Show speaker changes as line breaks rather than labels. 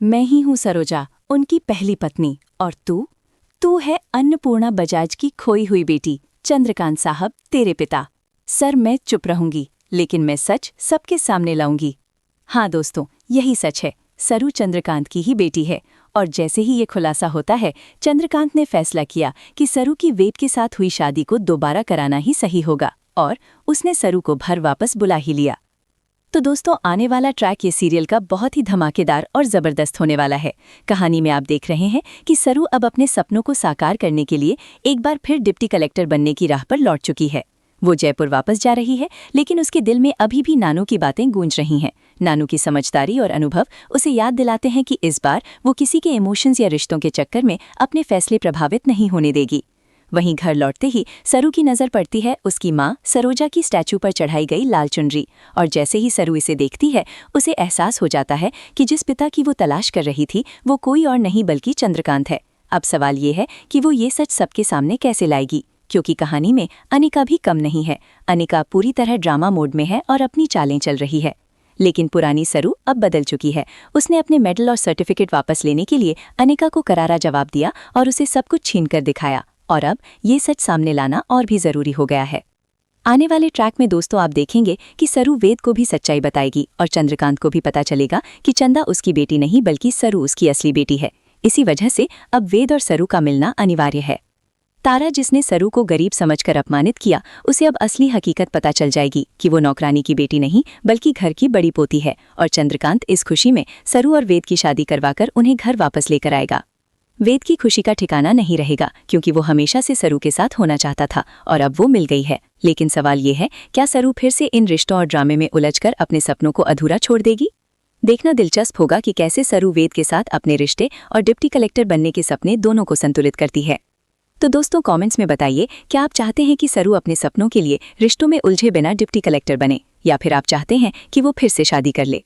मैं ही हूँ सरोजा, उनकी पहली पत्नी। और तू है अन्नपूर्णा बजाज की खोई हुई बेटी, चंद्रकांत साहब, तेरे पिता। सर, मैं चुप रहूंगी, लेकिन मैं सच सबके सामने लाऊंगी। हाँ दोस्तों, यही सच है। सरू चंद्रकांत की ही बेटी है। और जैसे ही ये खुलासा होता है, चंद्रकांत ने फैसला किया कि सरू की वेद के साथ हुई शादी को दोबारा कराना ही सही होगा, और उसने सरू को घर वापस बुला ही लिया। तो दोस्तों, आने वाला ट्रैक ये सीरियल का बहुत ही धमाकेदार और ज़बरदस्त होने वाला है। कहानी में आप देख रहे हैं कि सरू अब अपने सपनों को साकार करने के लिए एक बार फिर डिप्टी कलेक्टर बनने की राह पर लौट चुकी है। वो जयपुर वापस जा रही है, लेकिन उसके दिल में अभी भी नानू की बातें गूंज रही हैं। नानू की समझदारी और अनुभव उसे याद दिलाते हैं कि इस बार वो किसी के इमोशंस या रिश्तों के चक्कर में अपने फैसले प्रभावित नहीं होने देगी। वहीं घर लौटते ही सरू की नज़र पड़ती है उसकी माँ सरोजा की स्टैचू पर चढ़ाई गई लाल चुनरी, और जैसे ही सरू इसे देखती है, उसे एहसास हो जाता है कि जिस पिता की वो तलाश कर रही थी वो कोई और नहीं बल्कि चंद्रकांत है। अब सवाल ये है कि वो ये सच सबके सामने कैसे लाएगी, क्योंकि कहानी में अनिका भी कम नहीं है। अनिका पूरी तरह ड्रामा मोड में है और अपनी चालें चल रही है। लेकिन पुरानी सरू अब बदल चुकी है। उसने अपने मेडल और सर्टिफिकेट वापस लेने के लिए अनिका को करारा जवाब दिया और उसे सब कुछ छीन कर दिखाया, और अब ये सच सामने लाना और भी जरूरी हो गया है। आने वाले ट्रैक में दोस्तों आप देखेंगे कि सरू वेद को भी सच्चाई बताएगी और चंद्रकांत को भी पता चलेगा कि चंदा उसकी बेटी नहीं बल्कि सरू उसकी असली बेटी है। इसी वजह से अब वेद और सरू का मिलना अनिवार्य है। तारा, जिसने सरू को गरीब समझकर अपमानित किया, उसे अब असली हकीकत पता चल जाएगी कि वो नौकरानी की बेटी नहीं बल्कि घर की बड़ी पोती है, और चंद्रकांत इस खुशी में सरू और वेद की शादी करवाकर उन्हें घर वापस लेकर आएगा। वेद की खुशी का ठिकाना नहीं रहेगा, क्योंकि वो हमेशा से सरू के साथ होना चाहता था और अब वो मिल गई है। लेकिन सवाल ये है, क्या सरू फिर से इन रिश्तों और ड्रामे में उलझकर अपने सपनों को अधूरा छोड़ देगी? देखना दिलचस्प होगा कि कैसे सरू वेद के साथ अपने रिश्ते और डिप्टी कलेक्टर बनने के सपने दोनों को संतुलित करती है। तो दोस्तों, कमेंट्स में बताइए, क्या आप चाहते हैं कि सरू अपने सपनों के लिए रिश्तों में उलझे बिना डिप्टी कलेक्टर बने, या फिर आप चाहते हैं कि वो फिर से शादी कर ले?